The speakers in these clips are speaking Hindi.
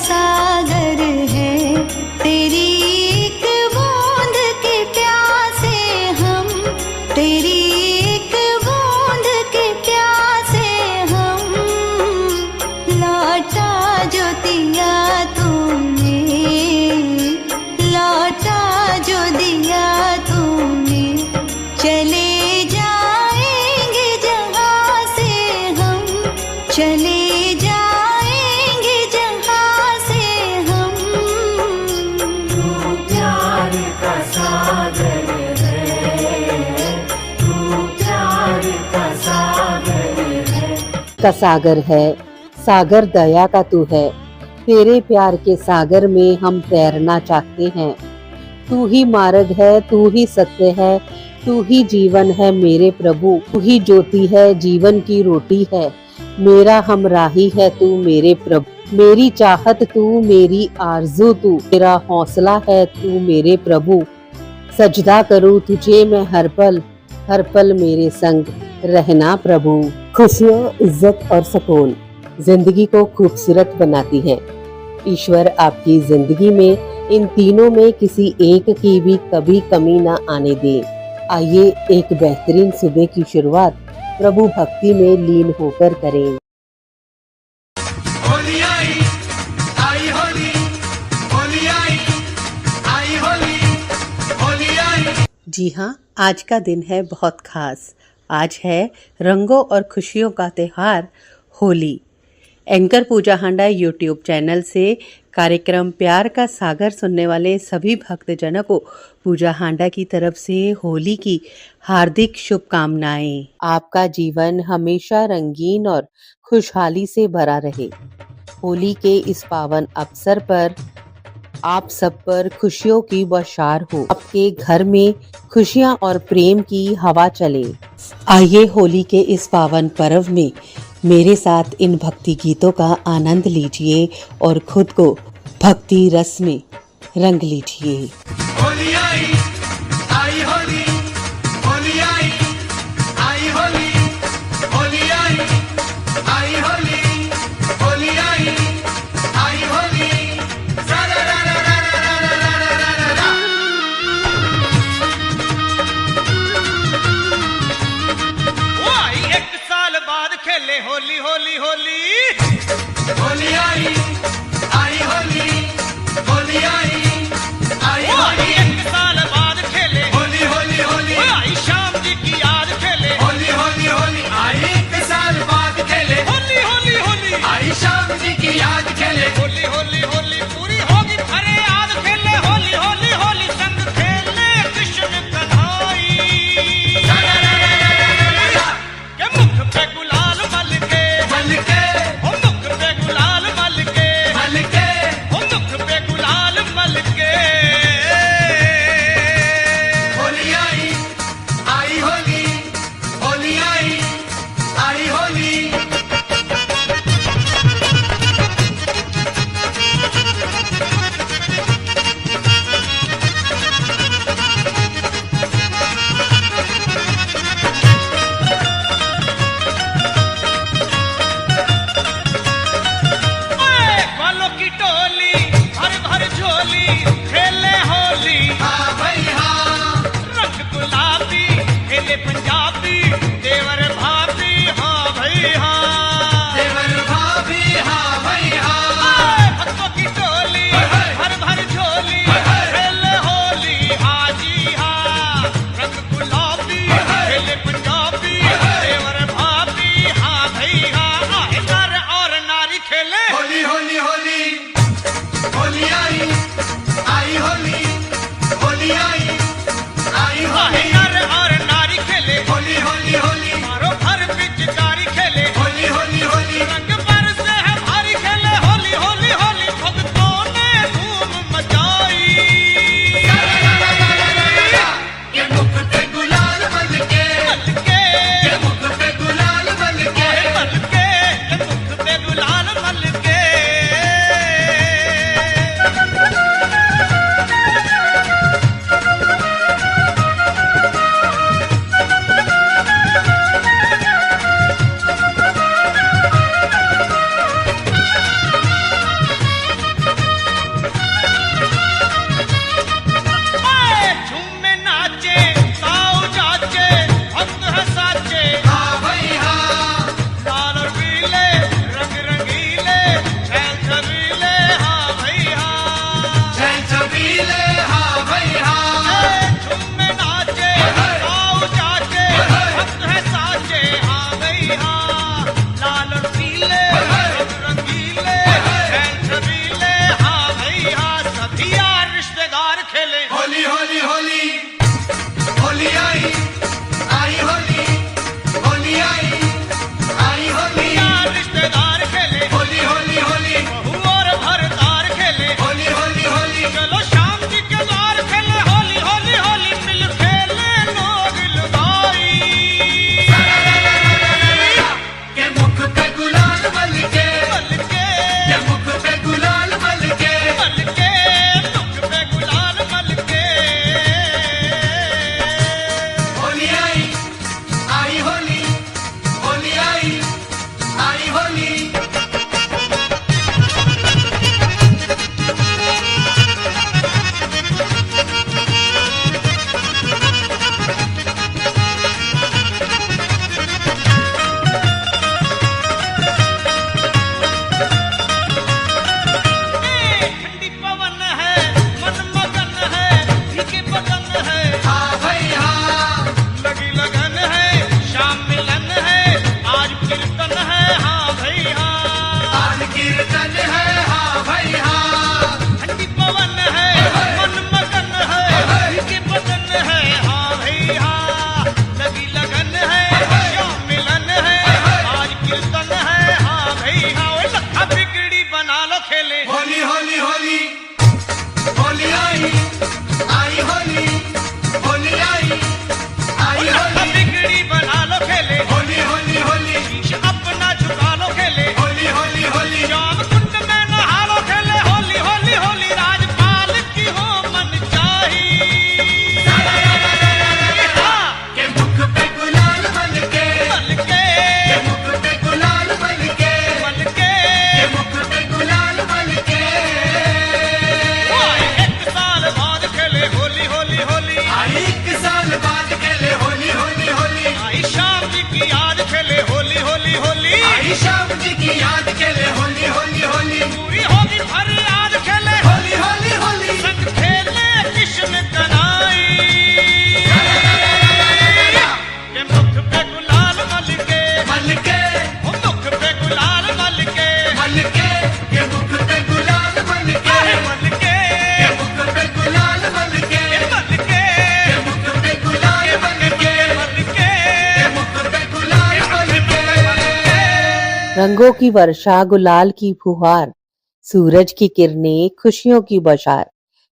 सागर है, तेरी एक बूंद के प्यासे हम, तेरी एक बूंद के प्यासे हम। लौटा जो दिया तूने, लौटा जो दिया तूने, चले जाएंगे जहाँ से हम, चले जाएंगे जहाँ से हम। तू प्यार का सागर है, तू प्यार का सागर है। का सागर है, सागर दया का तू है। तेरे प्यार के सागर में हम तैरना चाहते हैं। तू ही मार्ग है, तू ही सत्य है, तू ही जीवन है मेरे प्रभु। तू ही ज्योति है, जीवन की रोटी है, मेरा हमराही है तू मेरे प्रभु। मेरी चाहत तू, मेरी आरज़ू तू, मेरा हौसला है तू मेरे प्रभु। सजदा करूँ तुझे मैं हर पल मेरे संग रहना प्रभु। खुशियों, इज्जत और सुकून जिंदगी को खूबसूरत बनाती है। ईश्वर आपकी जिंदगी में इन तीनों में किसी एक की भी कभी कमी ना आने दे। आइए एक बेहतरीन सुबह की शुरुआत प्रभु भक्ति में लीन होकर करें। होली आई, आई होली, होली आई, आई होली, होली आई। जी हाँ, आज का दिन है बहुत खास। आज है रंगों और खुशियों का त्योहार होली। एंकर पूजा हांडा यूट्यूब चैनल से कार्यक्रम प्यार का सागर सुनने वाले सभी भक्तजनों को पूजा हांडा की तरफ से होली की हार्दिक शुभकामनाएं। आपका जीवन हमेशा रंगीन और खुशहाली से भरा रहे। होली के इस पावन अवसर पर आप सब पर खुशियों की बौछार हो। आपके घर में खुशियां और प्रेम की हवा चले। आइए होली के इस पावन पर्व में मेरे साथ इन भक्ति गीतों का आनंद लीजिए और खुद को भक्ति रस में रंग लीजिए। होली आई, आई होली, होली आई, आई होली, होली आई, आई होली, होली आई, आई होली। रा रा रा रा रा रा रा रा रा रा रा। वो आई एक साल बाद खेले होली होली होली। होली आई, आई होली, होली आई, आई होली। एक साल बाद खेले होली होली होली। आई शाम जी की याद खेले होली होली होली। आई एक साल बाद खेले होली होली होली। आई शाम जी की याद खेले होली होली होली। पूरी होगी अरे याद खेले होली होली होली। संग खेले कृष्ण कन्हाई के मुख पे गुलाल मल के, मल के, ओ मुख पे गुलाल मल के, मल के, ओ मुख पे गुलाल मल के। होली आई, आई होली, होली आई, आई होली। ग्वालों की टोली भर भर झोली खेले होली। हाँ भाई हाँ। रंग गुलाबी खेले पंजाबी देवर भाभी। हाँ भाई हाँ। देवर भाभी। हाँ भाई हाँ। भक्तों की टोली भर भर झोली खेले होली। हाँ जी हाँ। रंग गुलाबी खेले पंजाबी देवर भाभी। हाँ भाई हाँ। नर और नारी खेले होली होली होली। होली आई, आई होली, होली आई, आई होली। नर और नारी खेले होली होली होली। मारो भर पिचकारी खेले होली होली होली। रंग बरसे है भारी खेले होली होली होली। भक्तों ने धूम मचाई ये मुख पे गुलाल मल के, मल के, ये मुख पे गुलाल मल के, मल के, ये मुख पे गुलाल मल के। बना लो खेले होली होली होली होली आई आई होली होली आई आई होली बिगड़ी बना लो खेले होली होली होली शीश अपना झुका लो खेले होली होली होली जाम कुंड में नहा लो खेले होली होली होली राजपाल की हो मन चाही हाँ, के मुख पे गुलाल बनके बलके के मुख पे गुलाल बनके बलके के मुख पे गुलाल बनके आए एक साल बाद खेले होली होली होली आई 1 साल बाद खेले होली होली होली आई शाम जी की याद खेले होली होली होली आई शाम जी की याद खेले होली होली होली पूरी होगी फरियाद खेले होली होली होली संग खेले किस्म कनाई के मुख पे गुलाल मलके बनके ओ मुख पे गुलाल मलके बनके के मुख पे गुलाल बनके आहे मलके के मुख पे गुलाल बनके मलके के मुख पे गुलाल बनके मलके के मुख पे गुलाल बनके रंगों की वर्षा, गुलाल की फुहार, सूरज की किरणें, खुशियों की बौछार,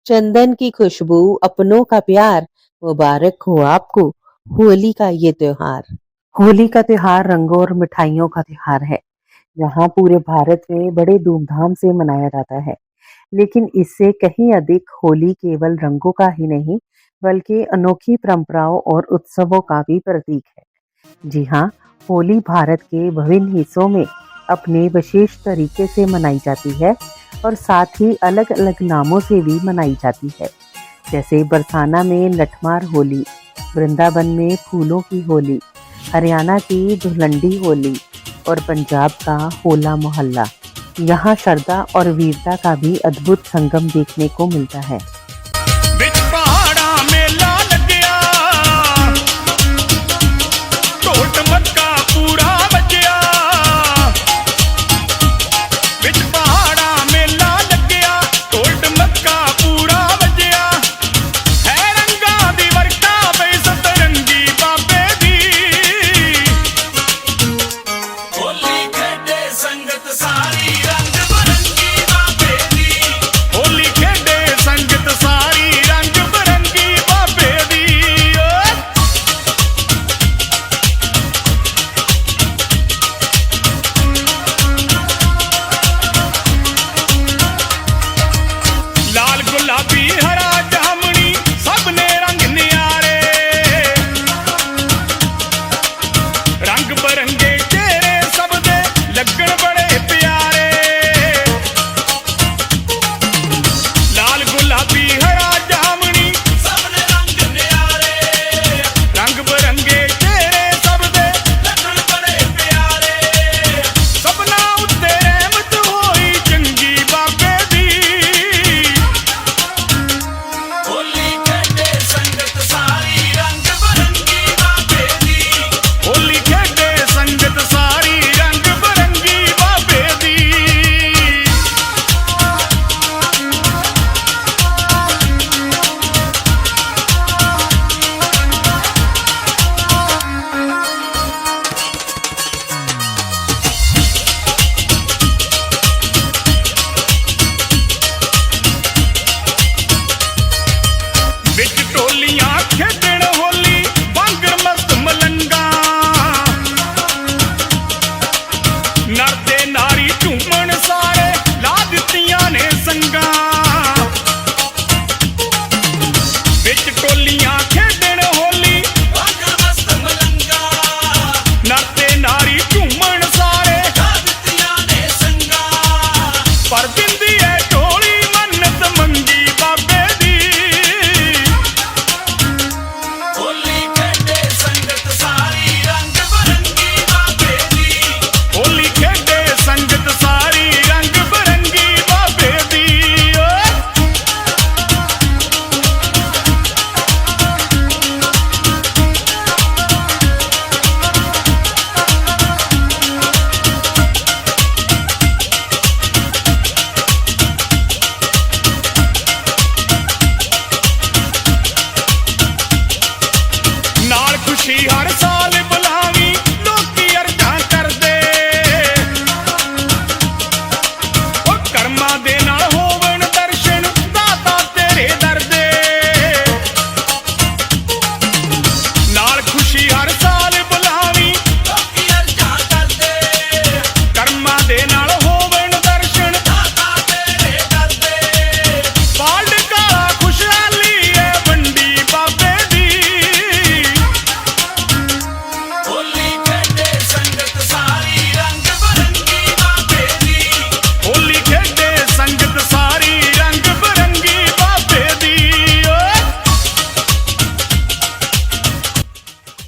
चंदन की खुशबू, अपनों का प्यार, मुबारक हो आपको होली का ये त्योहार। होली का त्योहार रंगों और मिठाइयों का त्योहार है, जहाँ पूरे भारत में बड़े धूमधाम से मनाया जाता है। लेकिन इससे कहीं अधिक होली केवल रंगों का ही नहीं, बल्कि अनोखी परंपराओं और उत्सवों का भी प्रतीक है। जी हाँ, होली भारत के विभिन्न हिस्सों में अपने विशेष तरीके से मनाई जाती है और साथ ही अलग अलग नामों से भी मनाई जाती है। जैसे बरसाना में लठमार होली, वृंदावन में फूलों की होली, हरियाणा की धुलंडी होली और पंजाब का होला मोहल्ला। यहाँ श्रद्धा और वीरता का भी अद्भुत संगम देखने को मिलता है। बिच पहाड़ा मेला लग्या ढोल मक्का पूरा बजया बिच पहाड़ा मेला लग्या ढोल मक्का पूरा बजया है रंगा दी वर्का बई सतरंगी बाबे दी होली खेडे संगत सारी रंग बरंगी बाबे दी होली खेडे संगत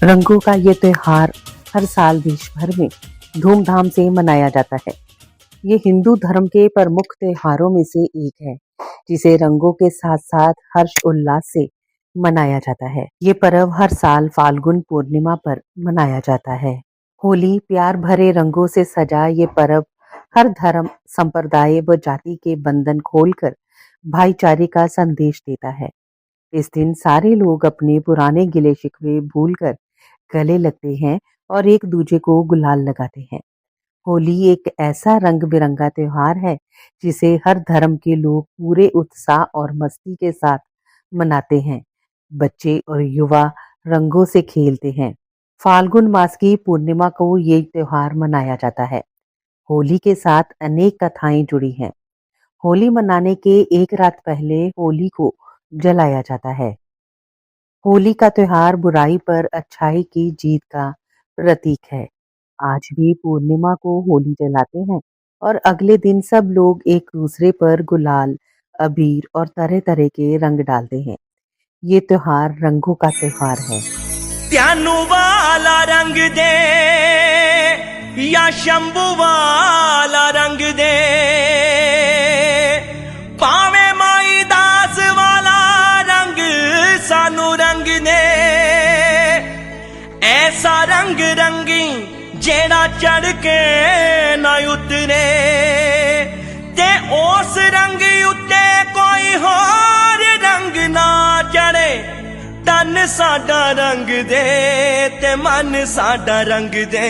रंगों का ये त्योहार हर साल देश भर में धूमधाम से मनाया जाता है। ये हिंदू धर्म के प्रमुख त्योहारों में से एक है, जिसे रंगों के साथ साथ हर्ष उल्लास से मनाया जाता है। ये पर्व हर साल फाल्गुन पूर्णिमा पर मनाया जाता है। होली प्यार भरे रंगों से सजा ये पर्व हर धर्म, संप्रदाय व जाति के बंधन खोलकर भाईचारे का संदेश देता है। इस दिन सारे लोग अपने पुराने गिले शिकवे भूलकर गले लगते हैं और एक दूजे को गुलाल लगाते हैं। होली एक ऐसा रंग बिरंगा त्योहार है जिसे हर धर्म के लोग पूरे उत्साह और मस्ती के साथ मनाते हैं। बच्चे और युवा रंगों से खेलते हैं। फाल्गुन मास की पूर्णिमा को ये त्योहार मनाया जाता है। होली के साथ अनेक कथाएं जुड़ी हैं। होली मनाने के एक रात पहले होली को जलाया जाता है। होली का त्योहार बुराई पर अच्छाई की जीत का प्रतीक है। आज भी पूर्णिमा को होली जलाते हैं और अगले दिन सब लोग एक दूसरे पर गुलाल, अबीर और तरह तरह के रंग डालते हैं। ये त्योहार रंगों का त्योहार है। त्यानू वाला रंग दे या शंभू वाला रंग दे, पावे माई दास वाला रंग सानू रंग दे। ऐसा रंग रंगी जेड़ा चढ़ के ना उतरे, ते उस रंग उत्ते कोई होर रंग ना चढ़े। तन साडा रंग दे ते मन साडा रंग दे।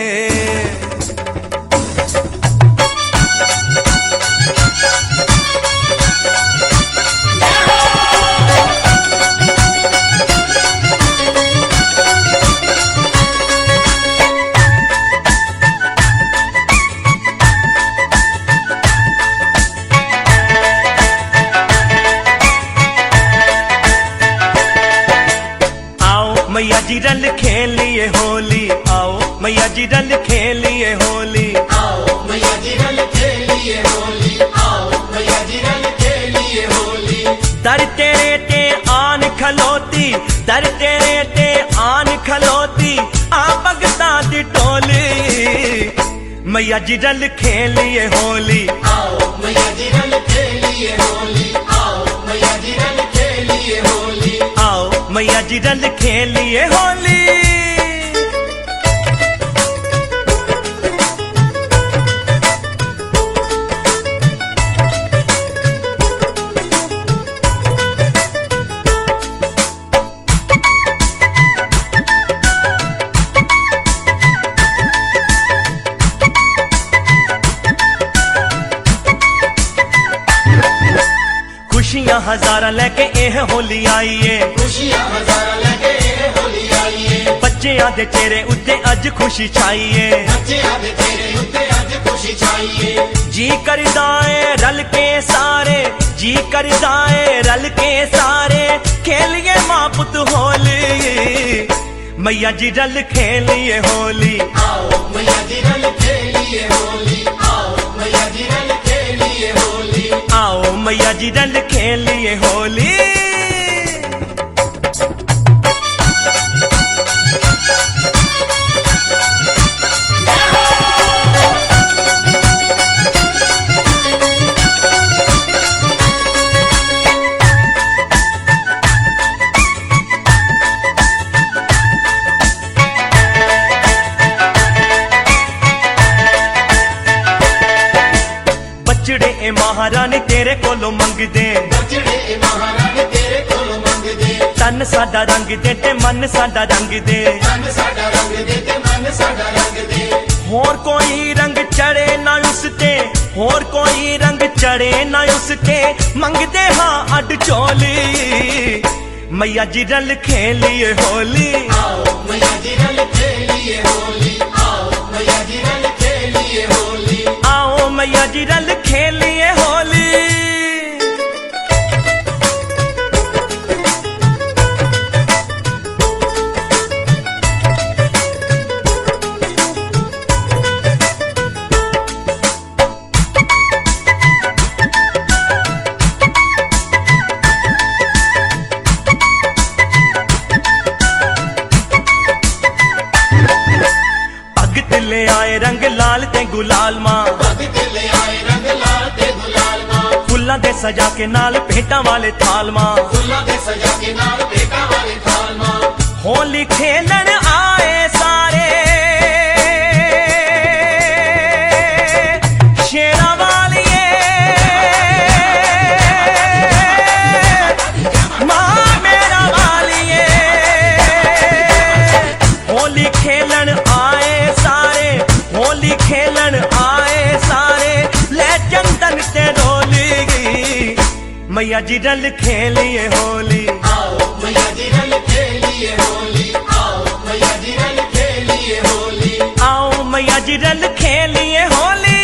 मैया जी रल खेलिए होली, आओ मैया जी रल खेलिए होली, आओ मैया जी रल खेलिए होली, आओ मैया जी रल खेलिए होली। दर तेरे ते आन खलोती, दर तेरे ते आन खलोती, आ भगता दी टोली। मैया जी रल खेलिए होली, आओ मैया जी रल खेलिए होली, आओ मैया जी रल खेलिए होली, आओ मैया जी रल खेलिए होली। खुशियां हजारा लेके एह होली आईए, खुशियां हजारा लेके एह होली आईए। बच्चियां दे चेहरे उत्ते अज खुशी छाईए, बच्चियां दे चेहरे उत्ते अज खुशी छाईए। जी करदा ए रल के सारे, जी करदा ए रल के सारे, खेलिए मां पुत होली। मैया जी रल खेलिए होली, आओ मैया जी रल खेलिए होली, आओ मैया जी रल खेलिए होली, आओ मैया जी रल खेलिए होली। बचड़े ए महारानी तेरे कोलों मंगदे, बचड़े ए महारानी तेरे कोलों मंगदे। तन साडा रंग दे ते मन साडा रंग दे, तन साडा रंग दे ते मन साडा रंग दे। होर कोई रंग चढ़े ना उसते, होर कोई रंग चढ़े ना उसते, मंगदे हाँ अड चोली। मैया जी रल खेलिए होली, आओ मैया जी रल खेलिए होली, आओ मैया जी रल खेलिए होली, आओ मैया जी रल खेलिए होली। सजा के नाल भेंटा वाले थाल मां, फुल्लां दे सजा के नाल भेंटां वाले थाल मां, होली खेलन आए सारे शेरा वालिए मां मेरा वालिए। होली खेलन आए सारे, होली खेलन आए सारे, ले चंदन ते डोली मैया जी रल खेलिए होली। आओ मैया जी रल खेलिए होली, आओ मैया जी रल खेलिए होली। आओ मैया जी रल खेलिए होली।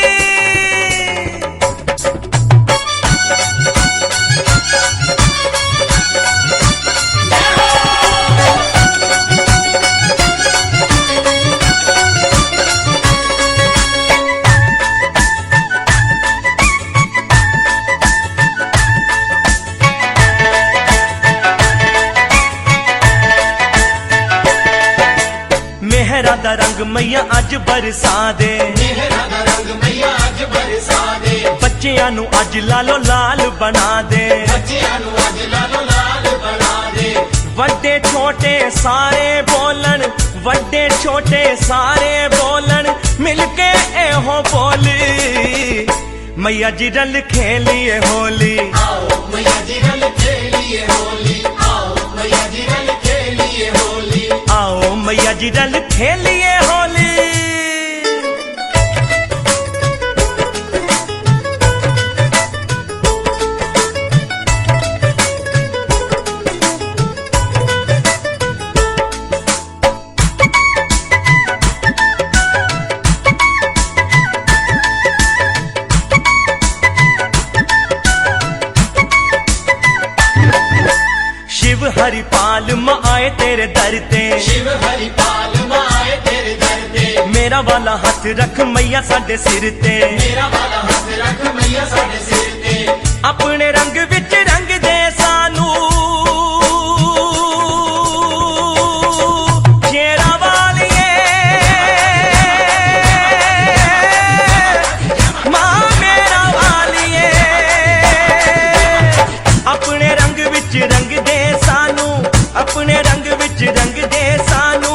मेहरा दा रंग मैया अज बरसा दे, मेहरा दा रंग मैया अज बरसा दे, बच्चियां नू अज लालो लाल बना दे, बच्चियां नू अज लालो लाल बना दे। वड्डे छोटे सारे बोलन, वड्डे छोटे सारे बोलन, मिलके एहो बोली मैया जी रल खेलिए होली। आओ मैया जी रल खेलिए होली, आओ मैया जी रल खेलिए होली। आओ मैया जी रल खेलिए होली। शिव हरिपाल मां आए तेरे दर ते, शिव हरिपाल मां आए तेरे दर ते, मेरा वाला हाथ रख मैया साडे सिर ते, मेरा वाला हाथ रख मैया साडे सिर ते, अपने रंग विच रंग दे सानू शेरा वालिए मां मेरा वालिए। अपने रंग विच रंग दे सानू, अपने रंग विच रंग दे सानू,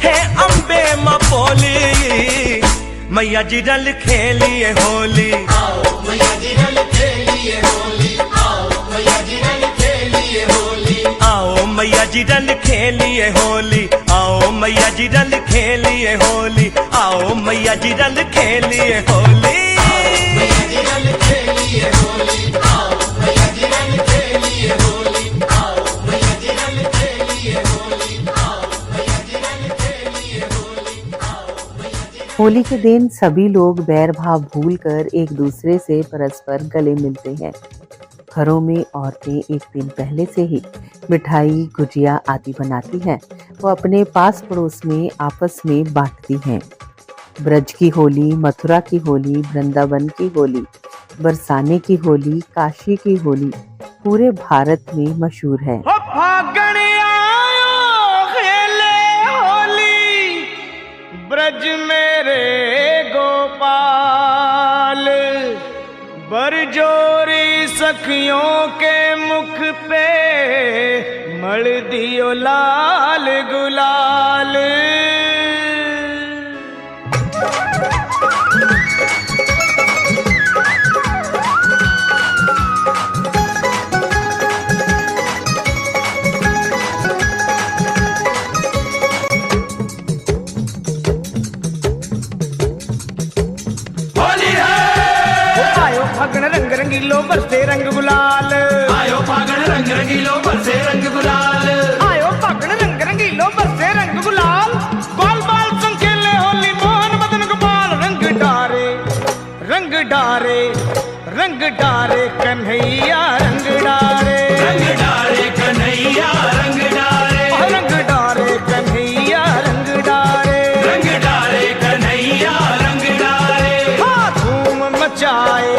है अंबे मां बोली मैया जी रल खेलिए होली। आओ मैया जी रल खेलिए होली, आओ मैया जी रल खेलिए होली। आओ मैया जी रल खेलिए होली, आओ मैया जी रल खेलिए होली, आओ मैया जी रल खेलिए होली। मैया जी रल खेलिए होली, आओ मैया जी रल खेलिए होली, आओ मैया जी रल खेलिए होली, आओ मैया जी रल खेलिए होली, आओ मैया जी। होली के दिन सभी लोग बैर भाव भूलकर एक दूसरे से परस्पर गले मिलते हैं। घरों में औरतें एक दिन पहले से ही मिठाई गुजिया आदि बनाती हैं। वो अपने पास पड़ोस में आपस में बांटती हैं। ब्रज की होली, मथुरा की होली, वृंदावन की होली, बरसाने की होली, काशी की होली पूरे भारत में मशहूर है। ओ फागण आयो खेले होली, ब्रज मेरे गोपाल, बरजोरी सखियों के मुख पे मल दियो लाल गुलाल। फागण रंग रंगीलो बरसे रंग गुलाल, आयो फागण रंग रंगीलो बरसे रंग गुलाल, आयो फागण रंग रंगीलो बरसे रंग गुलाल। बाल बाल संग खेले होली मोहन मदन गोपाल, रंग डारे रंग डारे रंग डारे कन्हैया रंग डारे, रंग डारे कन्हैया रंग डारे, रंग डारे कन्हैया रंग डारे, रंग डारे कन्हैया रंग डारे। हाँ धूम मचाए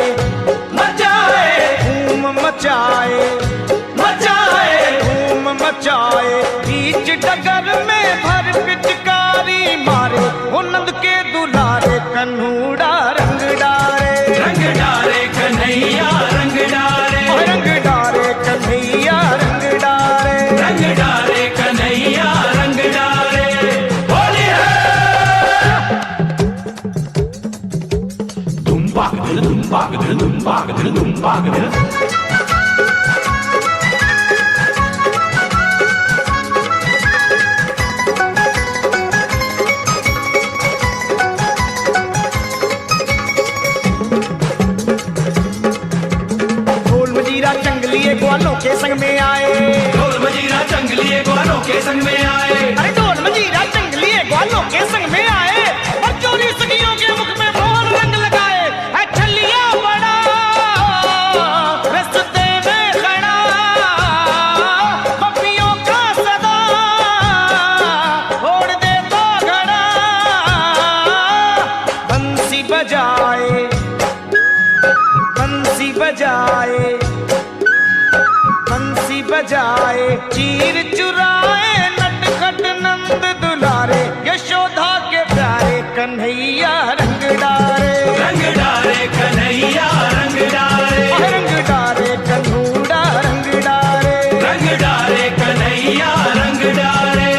मचाए धूम मचाए मचाए धूम मचाए, बीच डगर में भर पिचकारी मारे, वो नंद के दुलारे कन्हूड़ा रंग डारे, रंग डारे कन्हैया रंग डारे, ढोल मजीरा जंगलिए ग्वालों के संग में आए, ढोल मजीरा जंगलिए ग्वालों के संग में आए, अरे ढोल मजीरा जंगलिए ग्वालों के संग में आए, और चोरी सखियों के मुख में मोहर रंग लगाए। है छलिया बड़ा रस्ते में खड़ा, पपियों का सदा छोड़ देता घड़ा। बंसी बजाए, बंसी बजाए, बंसी बजाए, चीर चुराए, नटखट नंद दुलारे, यशोदा के प्यारे कन्हैया रंग डारे, रंग डारे कन्हैया रंग डारे, रंग डारे कन्हूड़ा रंग डारे। रंग डारे कन्हैया रंग डारे।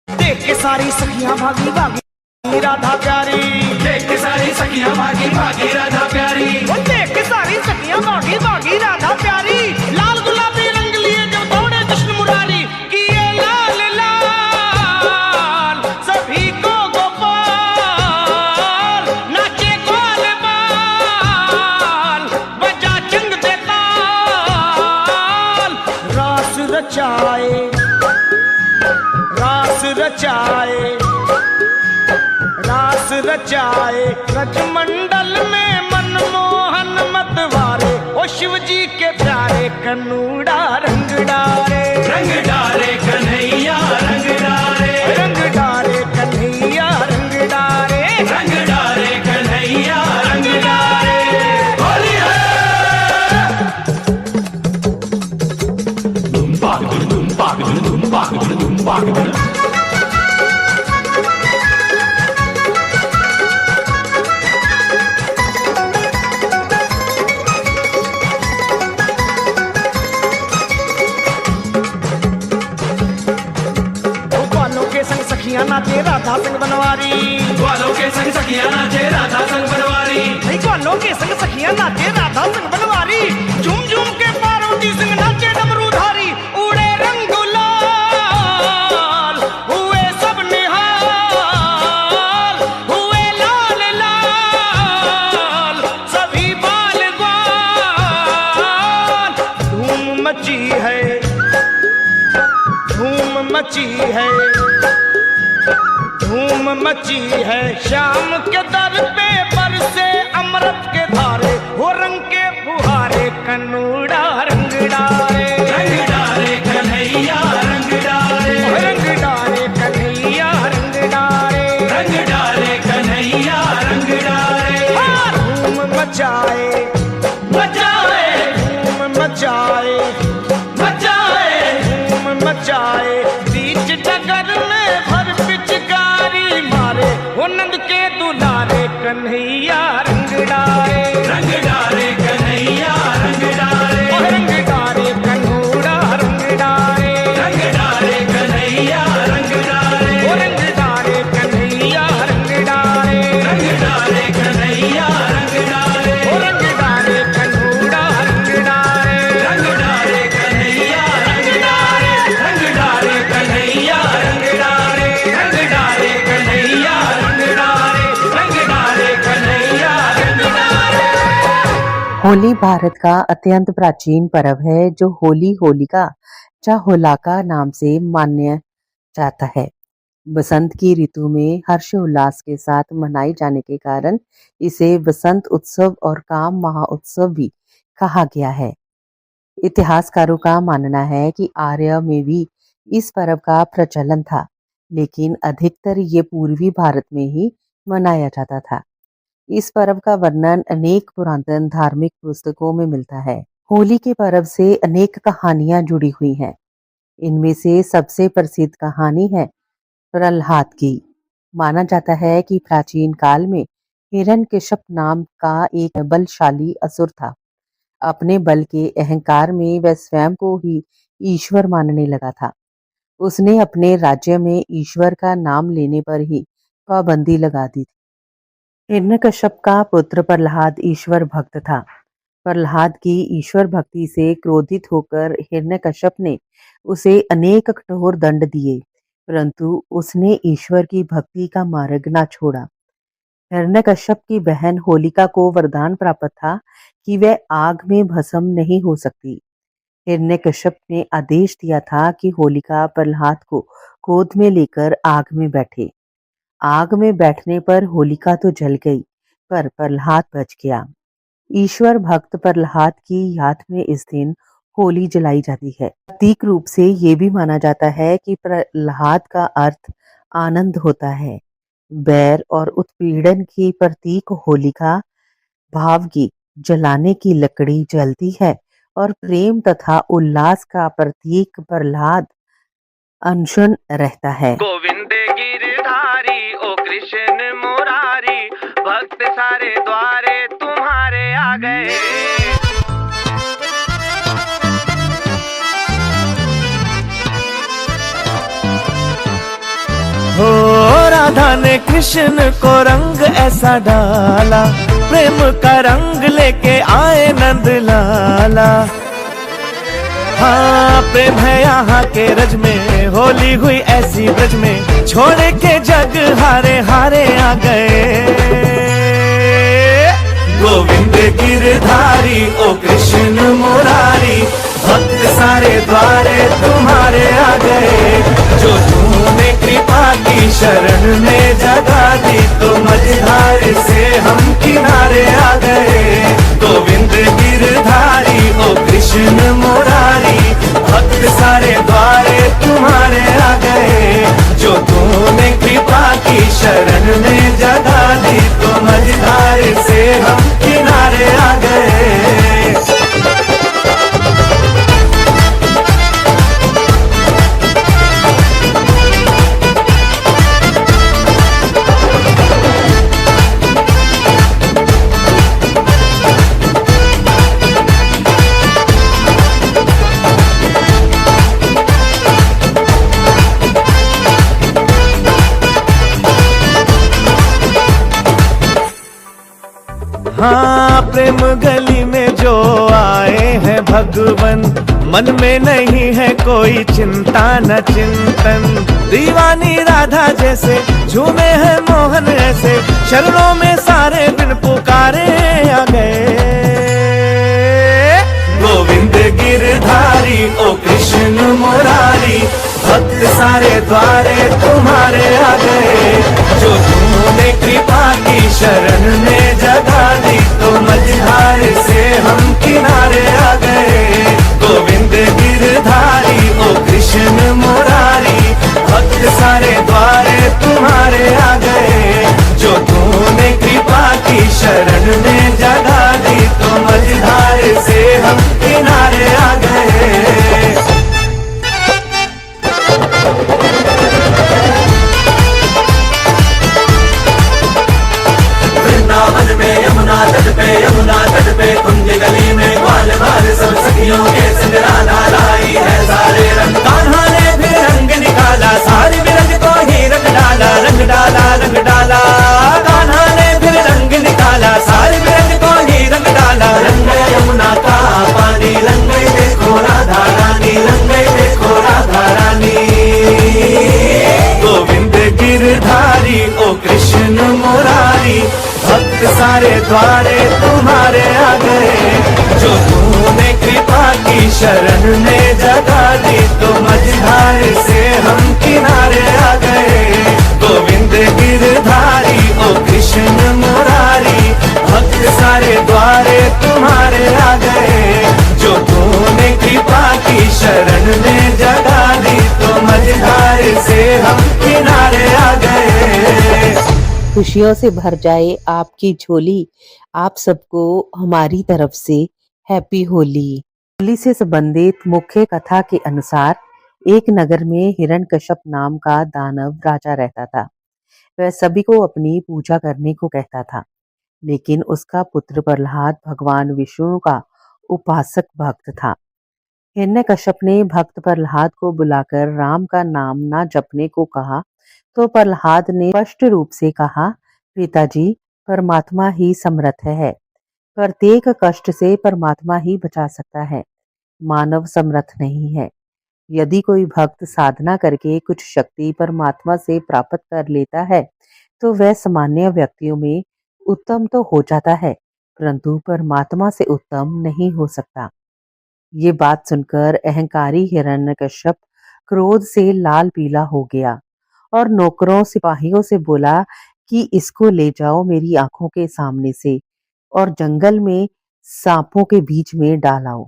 देख के सारी सखियां भागी भागी राधा प्यारी, देख के सारी सखियां भागी भागी राधा प्यारी, वो देख के सारी सखियां भागी भागी राधा प्यारी। लाल गुलाबी रंग लिए जब दौड़े कृष्ण मुरारी, किए लाल लाल सभी को गोपाल, नाचे ग्वाल बाल, बजा चंग दे ताल। रास रचाए, रास रचाए, रास रचाए, रजमंडल में मनमोहन मतवारे, ओ शिव जी के प्यारे कन्हूड़ा रंग डारे, रंग डारे कन्हैया रंग डारे, रंग डारे कन्हैया रंग डारे। रंग डारे कन्हैया रंग डारे। होली है। धूम पाक धूम पाक धूम पाक धूम पाक। ग्वालों के संग सखियां नाचे राधा संग बनवारी, ग्वालों के संग सखियां नाचे राधा संग बनवारी, नहीं ग्वालों के संग सखियां नाचे राधा संग बनवारी। झूम झूम के पार्वती सिंह नाचे डमरूधारी, उड़े रंग गुलाल हुए सब निहाल, हुए लाल लाल सभी बाल ग्वाल। धूम मची है, धूम मची है, धूम मची है, शाम के दर पे बरसे अमृत के धारे, वो रंग के फुहारे कन्हूड़ा रंग डारे, रंग डारे कन्हैया रंग डारे, रंग डारे कन्हैया रंग डारे, रंग डारे कन्हैया रंग डारे। धूम मचाए, मचाए धूम मचाए, मचाए धूम मचाए, बीच डगर में भर पिचकारी मारे, वो नंद के दुलारे कन्हैया रंग डारे, रंग डारे कन्हैया रंग डारे, रंग डारे कन्हूड़ा रंग डारे, रंग डारे कन्हैया रंग डारे, रंग डारे कन्हैया रंग डारे, रंग डारे कन्हैया रंग डारे, रंग डारे कन्हूड़ा रंग डारे, रंग डारे कन्हैया रंग डारे, रंग डारे कन्हैया रंग डारे, रंग डारे कन्हैया रंग डारे, रंग डारे कन्हैया रंग डारे। होली भारत का अत्यंत प्राचीन पर्व है जो होली होलिका या होलाका नाम से मान्य जाता है। बसंत की ऋतु में हर्षोल्लास के साथ मनाए जाने के कारण इसे बसंत उत्सव और काम महाउत्सव भी कहा गया है। इतिहासकारों का मानना है कि आर्य में भी इस पर्व का प्रचलन था, लेकिन अधिकतर ये पूर्वी भारत में ही मनाया जाता था। इस पर्व का वर्णन अनेक पुरातन धार्मिक पुस्तकों में मिलता है। होली के पर्व से अनेक कहानियां जुड़ी हुई हैं। इनमें से सबसे प्रसिद्ध कहानी है प्रहलाद की। माना जाता है कि प्राचीन काल में हिरण्यकश्यप नाम का एक बलशाली असुर था। अपने बल के अहंकार में वह स्वयं को ही ईश्वर मानने लगा था। उसने अपने राज्य में ईश्वर का नाम लेने पर ही पाबंदी लगा दी थी। हिरण्यकश्यप का पुत्र प्रहलाद ईश्वर भक्त था। प्रहलाद की ईश्वर भक्ति से क्रोधित होकर हिरण्यकश्यप ने उसे अनेक कठोर दंड दिए, परंतु उसने ईश्वर की भक्ति का मार्ग न छोड़ा। हिरण्यकश्यप की बहन होलिका को वरदान प्राप्त था कि वह आग में भस्म नहीं हो सकती। हिरण्यकश्यप ने आदेश दिया था कि होलिका प्रहलाद को गोद में लेकर आग में बैठे। आग में बैठने पर होलिका तो जल गई, पर प्रहलाद बच गया। ईश्वर भक्त प्रहलाद की याद में इस दिन होली जलाई जाती है। प्रतीक रूप से ये भी माना जाता है कि प्रहलाद का अर्थ आनंद होता है। बैर और उत्पीड़न की प्रतीक होलिका भाव की जलाने की लकड़ी जलती है और प्रेम तथा उल्लास का प्रतीक प्रहलाद अनशन रहता है। गोविंद गिरधारी ओ कृष्ण मुरारी, भक्त सारे द्वारे तुम्हारे आ गए। हो राधा ने कृष्ण को रंग ऐसा डाला, प्रेम का रंग लेके आए नंद लाला। हाँ प्रेम है यहाँ के रज में, होली हुई ऐसी ब्रज में, छोड़ के जग हारे हारे आ गए। गोविंद गिरधारी ओ कृष्ण मुरारी, भक्त सारे द्वारे तुम्हारे आ गए। जो तूने कृपा की शरण में जगा दी, तो मझधार से हम किनारे आ गए। गोविंद गिरधारी ओ कृष्ण मुरारी, भक्त सारे द्वारे तुम्हारे आ गए। जो तूने कृपा की शरण में जगा दी, तो मझधार से हम किनारे आ गए। हाँ प्रेम गली में जो आए हैं भगवन, मन में नहीं है कोई चिंता न चिंतन। दीवानी राधा जैसे झूमे हैं मोहन ऐसे, शरणों में सारे बिन पुकारे आ गए। गोविंद गिरधारी ओ कृष्ण मुरारी, भक्त सारे द्वारे तुम्हारे आ गए। जो तूने कृपा की शरण में जगा दी, तो मझधार से हम किनारे आ गए। गोविंद गिरधारी ओ कृष्ण मुरारी, भक्त सारे द्वारे तुम्हारे आ गए। जो तूने कृपा की शरण में जगा दी, तो मझधार से हम किनारे आ गए। वृंदावन में यमुना तट पे कुंज गली में ग्वाल बाल सब सखियों के संग राधा लाई है सारे रंग। कान्हा ने भी रंग निकाला, सारी बिरंग को ही रंग डाला, रंग डाला रंग डाला। कान्हा ने भी रंग निकाला, सारी बिरंग को ही रंग डाला। रंग यमुना का पानी, रंग देखो राधा रानी, रंग देखो राधा रानी। गोविंद गिरधारी ओ कृष्ण मुरारी, भक्त सारे द्वारे तुम्हारे आ गए। जो तूने कृपा की शरण में जगा दी, तो मझधार से हम किनारे आ गए। गोविंद गिरधारी ओ कृष्ण मुरारी, भक्त सारे द्वारे तुम्हारे आ गए। जो तूने कृपा की शरण में जगा दी, तो मझधार से हम किनारे आ गए। खुशियों से भर जाए आपकी झोली। आप सबको हमारी तरफ से हैप्पी होली। होली से संबंधित मुख्य कथा के अनुसार एक नगर में हिरण्यकश्यप नाम का दानव राजा रहता था। वह सभी को अपनी पूजा करने को कहता था। लेकिन उसका पुत्र प्रहलाद भगवान विष्णु का उपासक भक्त था। हिरण्यकश्यप ने भक्त प्रहलाद को बुलाकर राम का नाम न जपने को कहा तो प्रहलाद ने स्पष्ट रूप से कहा, पिताजी, परमात्मा ही समर्थ है। प्रत्येक कष्ट से परमात्मा ही बचा सकता है, मानव समर्थ नहीं है। यदि कोई भक्त साधना करके कुछ शक्ति परमात्मा से प्राप्त कर लेता है तो वह सामान्य व्यक्तियों में उत्तम तो हो जाता है, परंतु परमात्मा से उत्तम नहीं हो सकता। ये बात सुनकर अहंकारी हिरण्यकश्यप क्रोध से लाल पीला हो गया और नौकरों सिपाहियों से बोला कि इसको ले जाओ मेरी आंखों के सामने से और जंगल में सांपों के बीच में डालाओ।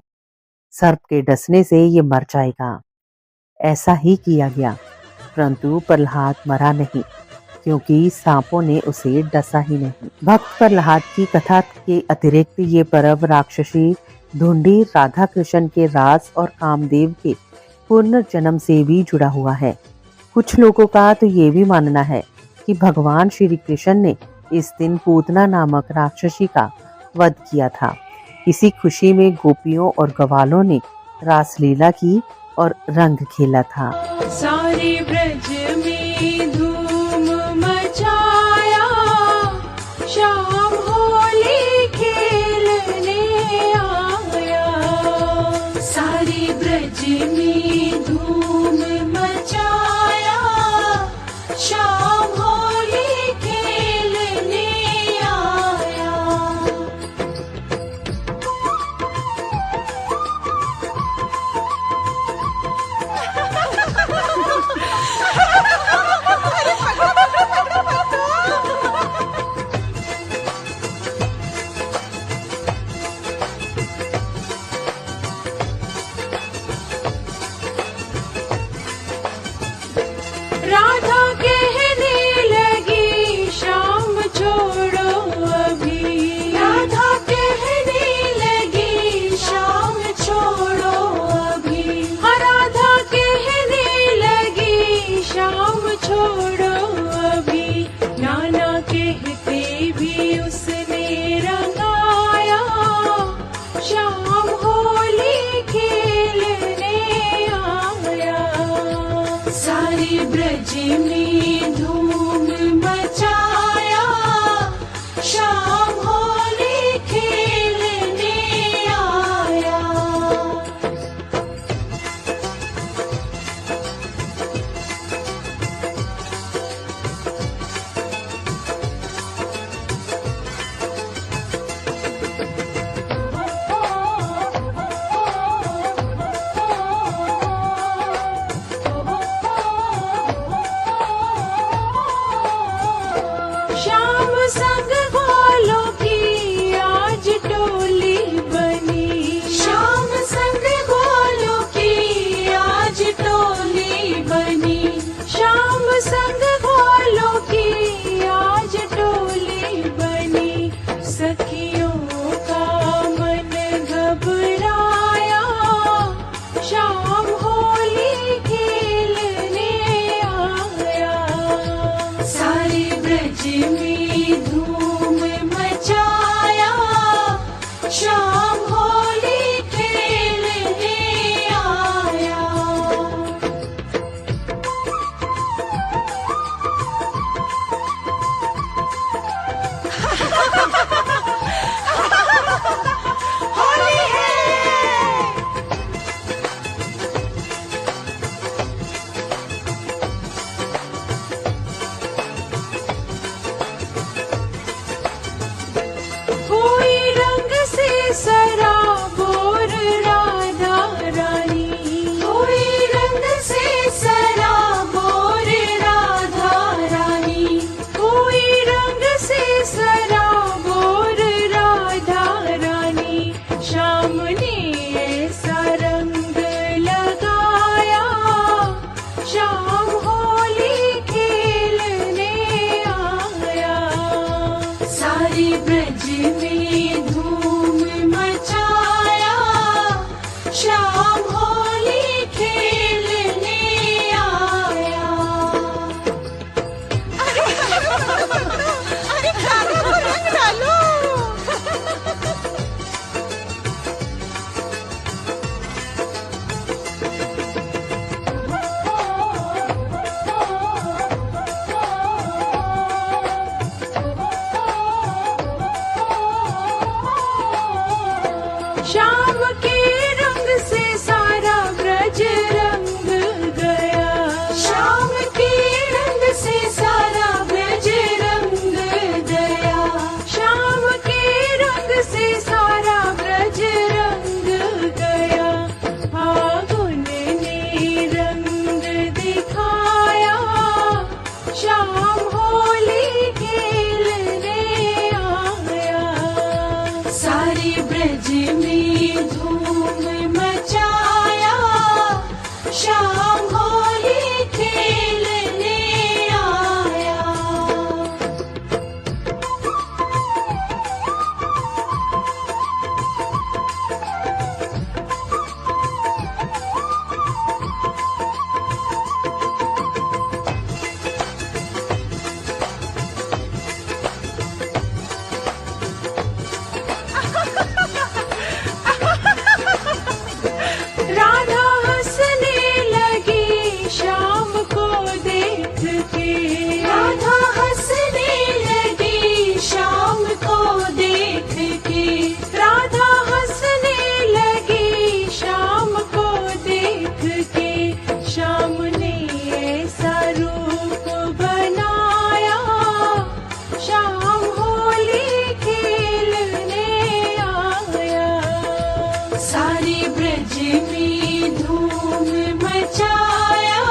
सर्प के डसने से ये मर जाएगा। ऐसा ही किया गया, परंतु प्रहलाद मरा नहीं क्योंकि सांपों ने उसे डसा ही नहीं। भक्त प्रहलाद की कथा के अतिरिक्त ये पर्व राक्षसी धुंडी राधा कृष्ण के रास और कामदेव के पुनर्जन्म से भी जुड़ा हुआ है। कुछ लोगों का तो ये भी मानना है कि भगवान श्री कृष्ण ने इस दिन पूतना नामक राक्षसी का वध किया था। इसी खुशी में गोपियों और ग्वालों ने रासलीला की और रंग खेला था। सारे ब्रज में धूम मचाया, शाम होली खेलने आया। सारे ब्रज में धूम मचाया, शाम होली खेलने आया। राधा कहने लगी शाम छोड़ो अभी। राधा कहने लगी शाम छोड़ो अभी। हाँ, राधा कहने लगी शाम छोड़ो अभी। नाना कहते भी उसने रंगाया, शाम होली खेलने आया। सारे ब्रज में धूम मचाया, शाम होली खेलने आया। श्याम संग ग्वालों की आज टोली बनी। श्याम संग ग्वालों की आज टोली बनी। श्याम संग ग्वालों की आज टोली बनी। सखियों का मन घबराया, शाम होली खेलने आया। सारे ब्रज में धूम मचाया, शाम होली खेलने आया। होली है। कोई रंग से सराबोर राधा रानी। कोई रंग से सराबोर राधा रानी। कोई रंग से सराबोर राधा रानी। शाम ने ऐसा रंग लगाया, शाम होली खेलने आया। सारे ब्रज में धूम मचा श्याम के रंग से सारा ब्रज रंग गया। श्याम के रंग से सारा ब्रज रंग गया। श्याम के रंग से सारा ब्रज रंग गया। फागुन ने रंग दिखाया, श्याम होली खेलने आया। सारे ब्रज में धूम मचाया, श्याम होली खेलने आया। राधा हंसने लगी श्याम को देख के। राधा हंसने लगी श्याम को देख के। राधा हंसने लगी श्याम को देख के। श्याम ने ऐसा रूप बनाया, श्याम होली खेलने आया। सारे ब्रज में धूम मचाया,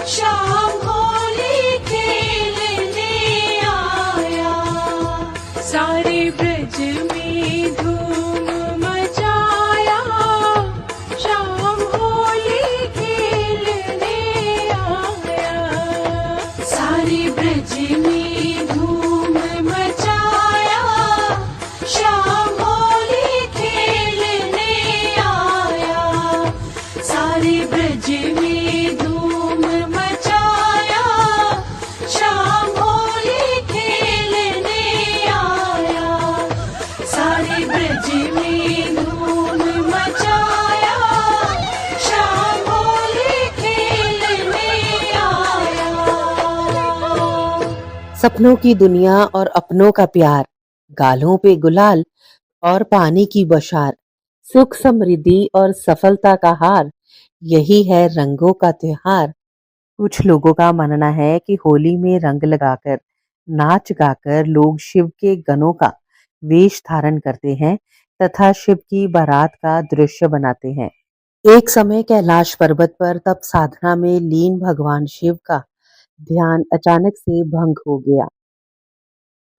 श्याम होली खेलने आया। सारे ब्रज में धूम मचाया, श्याम होली खेलने आया। सारे ब्रज में धूम मचाया, श्याम होली खेलने आया। सारे ब्रज में धूम मचाया, श्याम होली खेलने आया। सारे ब्रज में धूम मचाया, श्याम होली खेलने आया। सपनों की दुनिया और अपनों का प्यार, गालों पे गुलाल और पानी की बौछार, सुख समृद्धि और सफलता का हार, यही है रंगों का त्योहार। कुछ लोगों का मानना है कि होली में रंग लगाकर, नाच गाकर लोग शिव के गणों का वेश धारण करते हैं तथा शिव की बारात का दृश्य बनाते हैं। एक समय कैलाश पर्वत पर तप साधना में लीन भगवान शिव का ध्यान अचानक से भंग हो गया।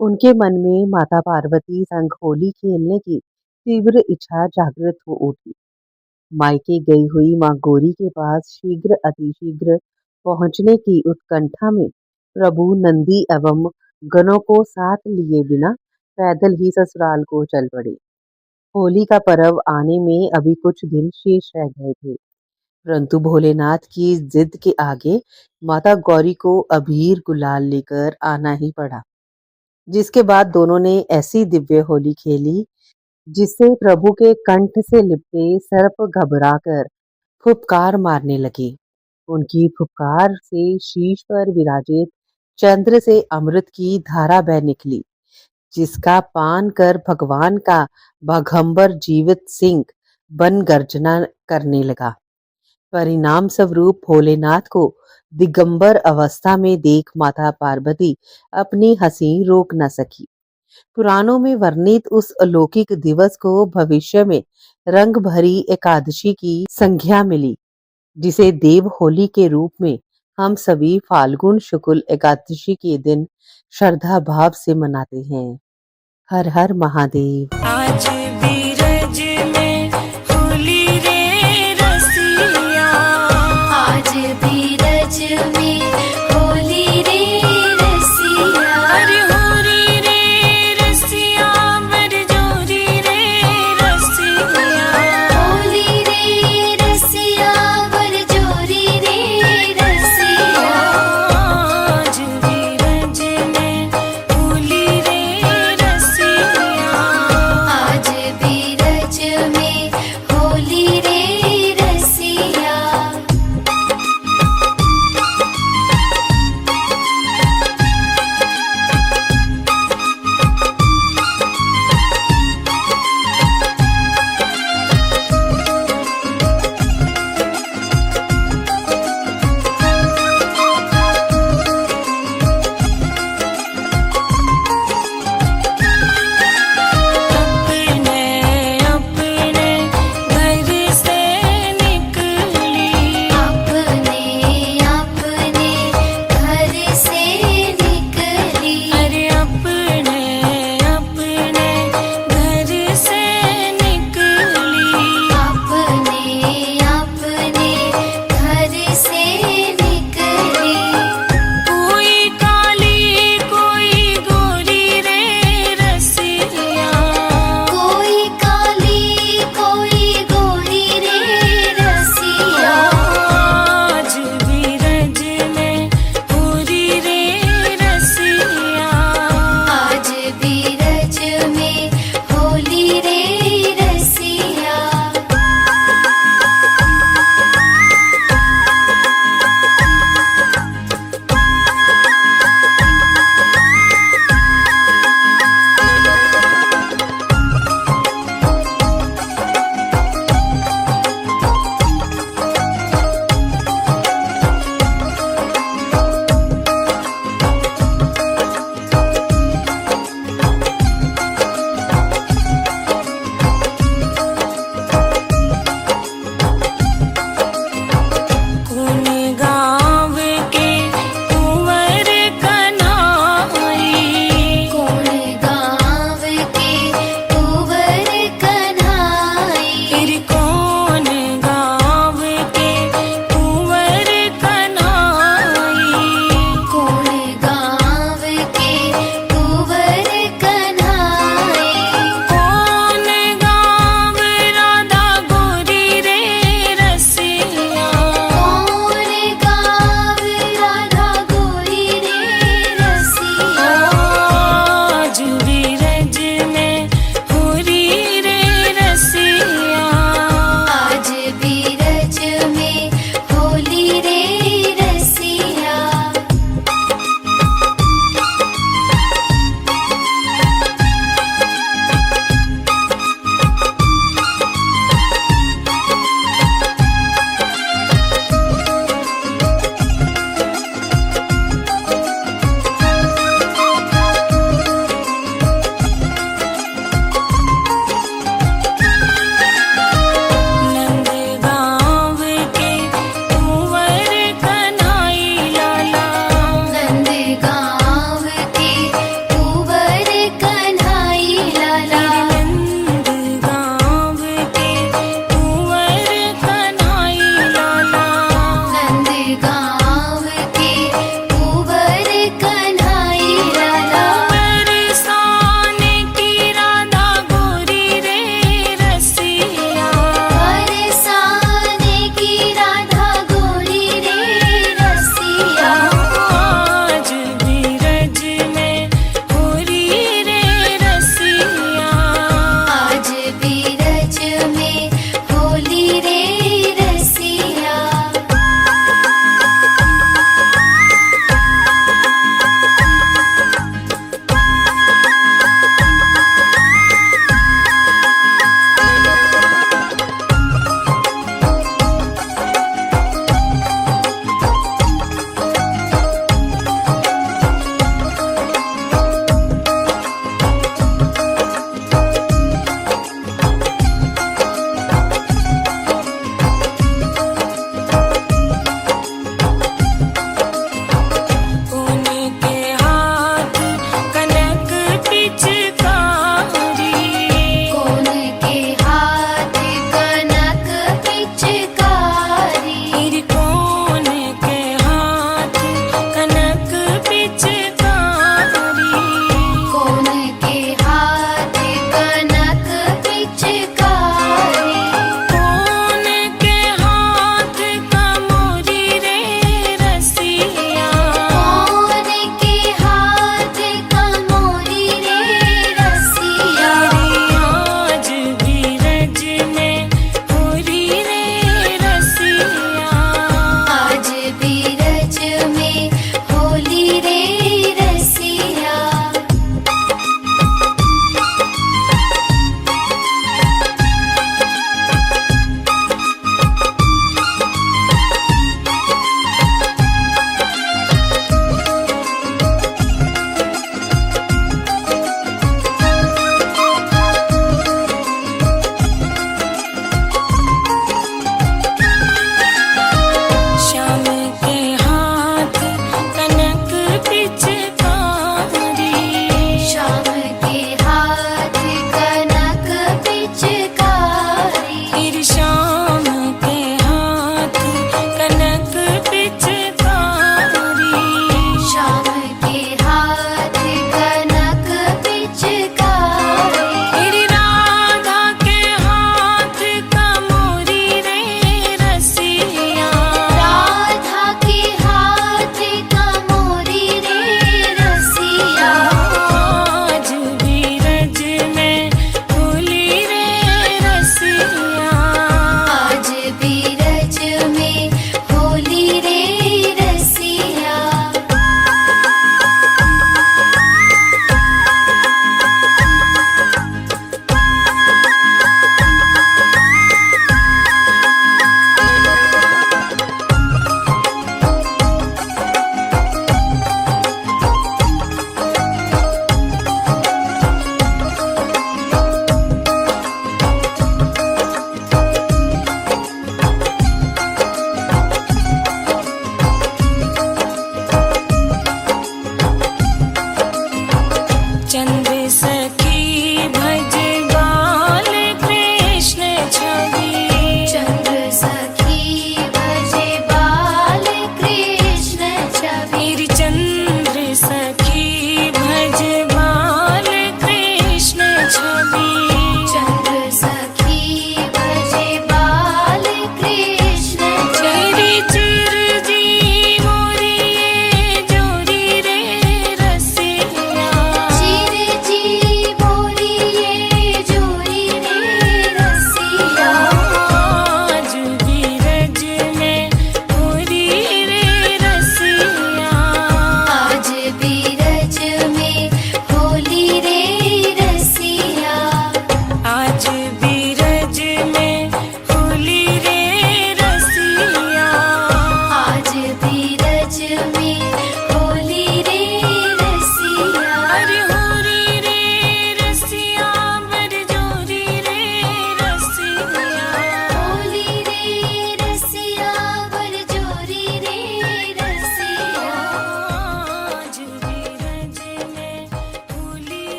उनके मन में माता पार्वती संग होली खेलने की तीव्र इच्छा जागृत हो उठी। मायके गई हुई मां गौरी के पास शीघ्र अतिशीघ्र पहुंचने की उत्कंठा में प्रभु नंदी एवं गणों को साथ लिए बिना पैदल ही ससुराल को चल पड़े। होली का पर्व आने में अभी कुछ दिन शेष रह गए थे, परंतु भोलेनाथ की जिद के आगे माता गौरी को अबीर गुलाल लेकर आना ही पड़ा, जिसके बाद दोनों ने ऐसी दिव्य होली खेली जिससे प्रभु के कंठ से लिपटे सर्प घबराकर फुफकार मारने लगे। उनकी फुफकार से शीश पर विराजित चंद्र से अमृत की धारा बह निकली, जिसका पान कर भगवान का बाघंबर जीवित सिंह बन गर्जना करने लगा। परिणाम स्वरूप भोलेनाथ को दिगंबर अवस्था में देख माता पार्वती अपनी हंसी रोक न सकी। पुराणों में वर्णित उस अलौकिक दिवस को भविष्य में रंग भरी एकादशी की संज्ञा मिली, जिसे देव होली के रूप में हम सभी फाल्गुन शुक्ल एकादशी के दिन श्रद्धा भाव से मनाते हैं। हर हर महादेव। आज बीरज में होली रे रसिया। आज बीरज में होली रे रसिया। अरे होरी रे रसिया, बरजोरी रे रसिया। होली रे रसिया, बरजोरी रे रसिया। आज बीरज में होली रे रसिया। आज भी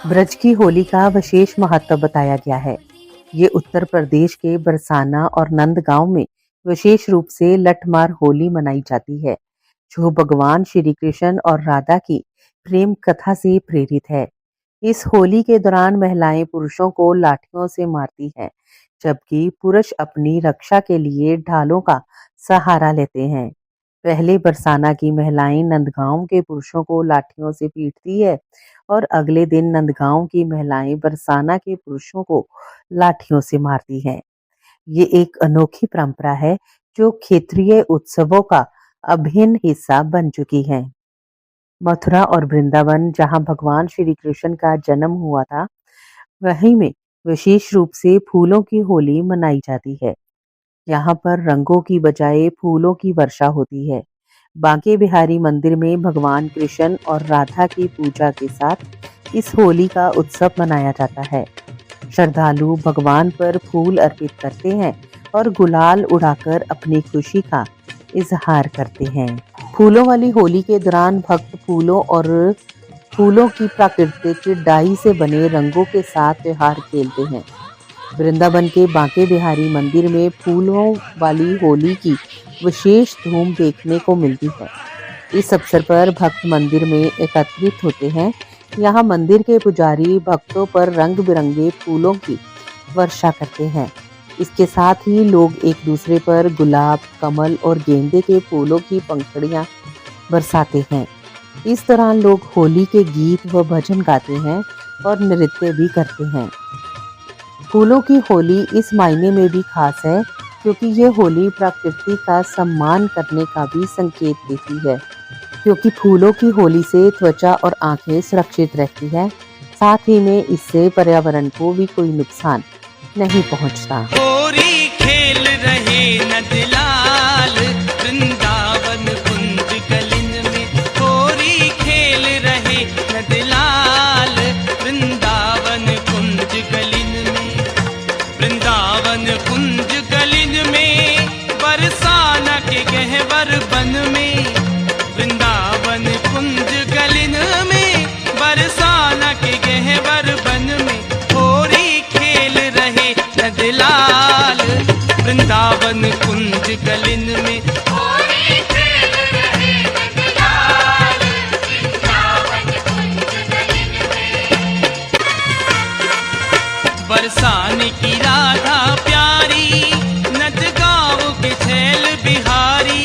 ब्रज की होली का विशेष महत्व बताया गया है। ये उत्तर प्रदेश के बरसाना और नंदगांव में विशेष रूप से लठमार होली मनाई जाती है, जो भगवान श्री कृष्ण और राधा की प्रेम कथा से प्रेरित है। इस होली के दौरान महिलाएं पुरुषों को लाठियों से मारती हैं, जबकि पुरुष अपनी रक्षा के लिए ढालों का सहारा लेते हैं। पहले बरसाना की महिलाएं नंदगांव के पुरुषों को लाठियों से पीटती है और अगले दिन नंदगांव की महिलाएं बरसाना के पुरुषों को लाठियों से मारती हैं। ये एक अनोखी परंपरा है जो क्षेत्रीय उत्सवों का अभिन्न हिस्सा बन चुकी है। मथुरा और वृंदावन, जहां भगवान श्री कृष्ण का जन्म हुआ था, वहीं में विशेष रूप से फूलों की होली मनाई जाती है। यहाँ पर रंगों की बजाय फूलों की वर्षा होती है। बांके बिहारी मंदिर में भगवान कृष्ण और राधा की पूजा के साथ इस होली का उत्सव मनाया जाता है। श्रद्धालु भगवान पर फूल अर्पित करते हैं और गुलाल उड़ाकर अपनी खुशी का इजहार करते हैं। फूलों वाली होली के दौरान भक्त फूलों और फूलों की प्राकृतिक डाई से बने रंगों के साथ त्योहार खेलते हैं। वृंदावन के बांके बिहारी मंदिर में फूलों वाली होली की विशेष धूम देखने को मिलती है। इस अवसर पर भक्त मंदिर में एकत्रित होते हैं। यहाँ मंदिर के पुजारी भक्तों पर रंग बिरंगे फूलों की वर्षा करते हैं। इसके साथ ही लोग एक दूसरे पर गुलाब, कमल और गेंदे के फूलों की पंखुड़ियां बरसाते हैं। इस दौरान लोग होली के गीत व भजन गाते हैं और नृत्य भी करते हैं। फूलों की होली इस मायने में भी खास है क्योंकि ये होली प्रकृति का सम्मान करने का भी संकेत देती है, क्योंकि फूलों की होली से त्वचा और आंखें सुरक्षित रहती है। साथ ही में इससे पर्यावरण को भी कोई नुकसान नहीं पहुंचता। होरी खेल रहे नंदलाल वृंदावन कुंज गलिन में, होरी खेल रहे नंदलाल वृंदावन कुंज गलिन में, वृंदावन कुंज गलिन में, बरसाना के गहवर बन में, वृंदावन कुंज गलिन में, बरसाना के गहवर बन में, होरी खेल रहे नंदलाल वृंदावन कुंज गलिन में, होली खेल रहे नंदलाल वृंदावन कुंज गलिन में। बरसाने की राधा प्यारी नंदगांव के छैल बिहारी,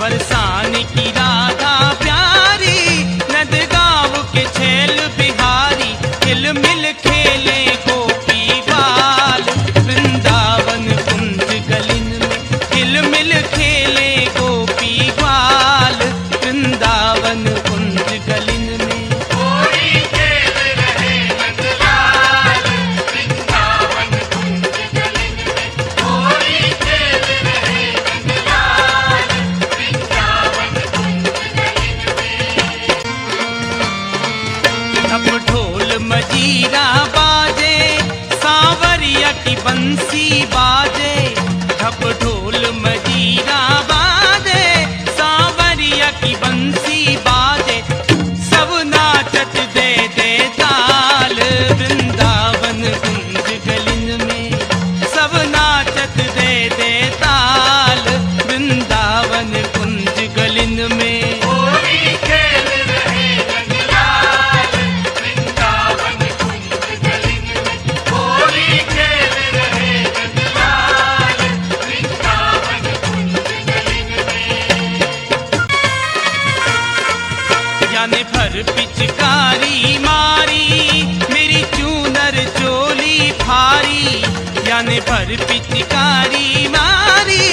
बरसाने की राधा प्यारी नंदगांव के छैल बिहारी, हिल मिल खेले गोपी बाल वृंदावन कुंज गलिन में, हिल मिल खेले गोपी बाल वृंदावन कुंज गलिन में, होली खेल रहे नंदलाल वृंदावन कुंज गलिन में, होली खेल रहे नंदलाल वृंदावन कुंज गलिन में। अब ढोल मजीरा बाजे, सांवरिया की बंसी बाजे, ढप ढोल मजीरा बाजे, सांवरिया की बंसी बाजे, सब नाचत दे दे ताल वृंदावन कुंज गलिन में, सब नाचत दे दे ताल वृंदावन कुंज गलिन में, होली खेल रहे नंदलाल वृंदावन कुंज गलिन में, होली खेल रहे नंदलाल वृंदावन कुंज गलिन में। याने भर पिचकारी मारी मेरी चूनर चोली फारी, याने भर पिचकारी मारी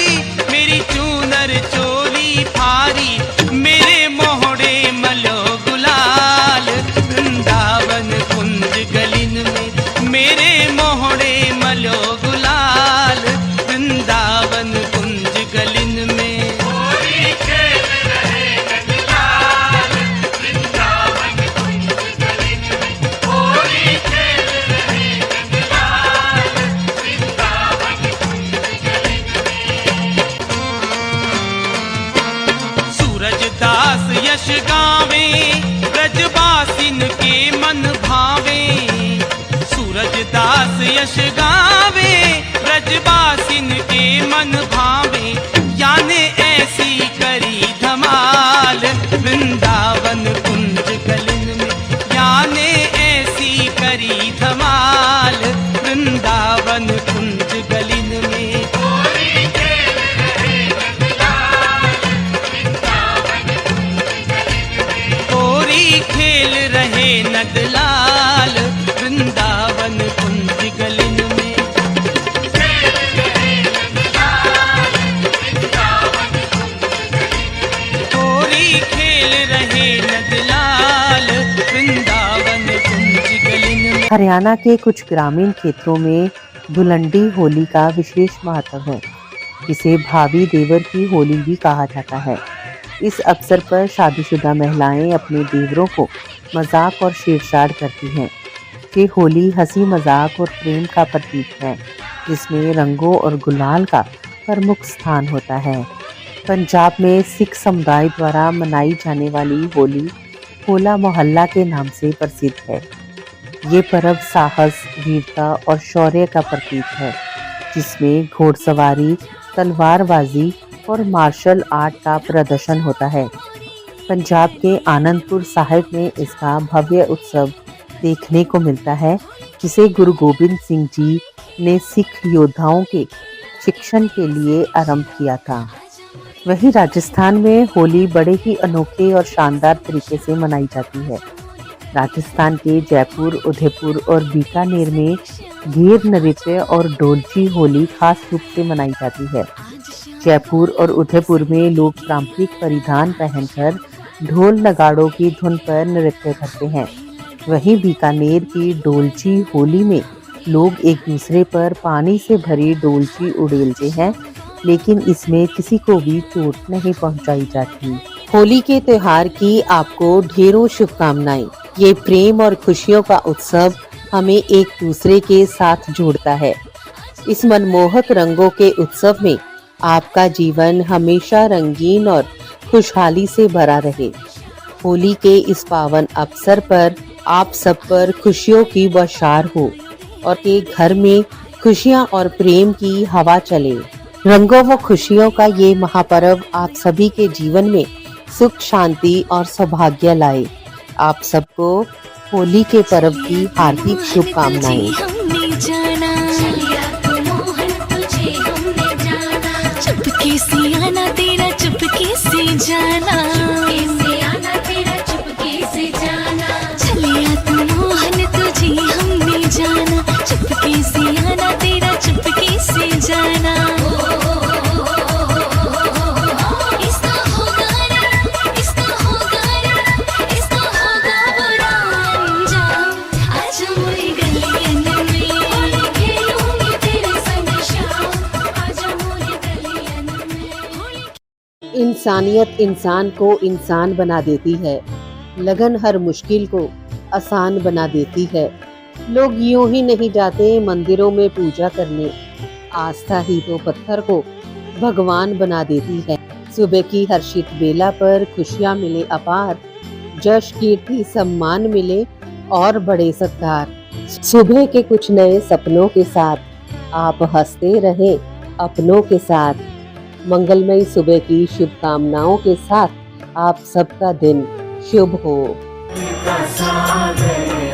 मेरी चूनर चोली फारी, मेरे मोहड़े मलो गुलाल वृंदावन कुंज गलिन में, मेरे मोहड़े मलो गुलाल वृंदावन कुंज गलिन में, होली खेल रहे नंदलाल वृंदावन कुंज गलिन में, होली खेल रहे नंदलाल वृंदावन कुंज यश गावे ब्रजवासिन के मन भावे, याने ऐसी करी धमाल वृंदावन कुंज गलिन में, याने ऐसी करी धमाल वृंदावन कुंज गलिन में। होली खेल रहे नंदलाल वृंदावन कुंज गलिन में। होली खेल रहे नंदलाल वृंदावन कुंज गलिन में। खेल रहे नंदलाल वृंदावन कुंज गलिन में। होली खेल रहे नंदलाल वृंदावन कुंज गलिन में। हरियाणा के कुछ ग्रामीण क्षेत्रों में धुलंडी होली का विशेष महत्व है। इसे भावी देवर की होली भी कहा जाता है। इस अवसर पर शादीशुदा महिलाएं अपने देवरों को मजाक और छेड़छाड़ करती हैं। ये होली हंसी मजाक और प्रेम का प्रतीक है, जिसमें रंगों और गुलाल का प्रमुख स्थान होता है। पंजाब में सिख समुदाय द्वारा मनाई जाने वाली होली होला मोहल्ला के नाम से प्रसिद्ध है। ये पर्व साहस, वीरता और शौर्य का प्रतीक है, जिसमें घोड़सवारी, तलवारबाजी और मार्शल आर्ट का प्रदर्शन होता है। पंजाब के आनंदपुर साहिब में इसका भव्य उत्सव देखने को मिलता है, जिसे गुरु गोबिंद सिंह जी ने सिख योद्धाओं के शिक्षण के लिए आरंभ किया था। वहीं राजस्थान में होली बड़े ही अनोखे और शानदार तरीके से मनाई जाती है। राजस्थान के जयपुर, उदयपुर और बीकानेर में घेर नृत्य और डोलची होली खास रूप से मनाई जाती है। जयपुर और उदयपुर में लोग पारंपरिक परिधान पहनकर ढोल नगाड़ों की धुन पर नृत्य करते हैं। वहीं बीकानेर की डोलची होली में लोग एक दूसरे पर पानी से भरी डोलची उड़ेलते हैं, लेकिन इसमें किसी को भी चोट नहीं पहुंचाई जाती। होली के त्योहार की आपको ढेरों शुभकामनाएं। ये प्रेम और खुशियों का उत्सव हमें एक दूसरे के साथ जोड़ता है। इस मनमोहक रंगों के उत्सव में आपका जीवन हमेशा रंगीन और खुशहाली से भरा रहे। होली के इस पावन अवसर पर आप सब पर खुशियों की बौछार हो और के घर में खुशियां और प्रेम की हवा चले। रंगों व खुशियों का ये महापर्व आप सभी के जीवन में सुख, शांति और सौभाग्य लाए। आप सबको होली के पर्व की हार्दिक शुभकामनाएं। हमने जाना चलिया तो मोहन तुझे हमने जाना, चुपके से आना तेरा चुपके से जाना, चुपके से आना तेरा चुपके से जाना, चलिया तो मोहन तुझे हमने जाना, चुपके से आना तेरा चुपके से जाना। इसका होगा रे, इसका होगा रे, इसका होगा बुरा अंजाम। आज मोरी गलियन में होली खेलूंगी तेरे संग शाम, आज मोरी गलियन में होली। इंसानियत इंसान को इंसान बना देती है। लगन हर मुश्किल को आसान बना देती है। लोग यूं ही नहीं जाते मंदिरों में पूजा करने। आस्था ही तो पत्थर को भगवान बना देती है। सुबह की हर्षित बेला पर खुशियां मिले अपार, जश, कीर्ति, सम्मान मिले और बड़े सत्कार। सुबह के कुछ नए सपनों के साथ आप हंसते रहे अपनों के साथ। मंगलमयी सुबह की शुभकामनाओं के साथ आप सबका दिन शुभ हो। का सागर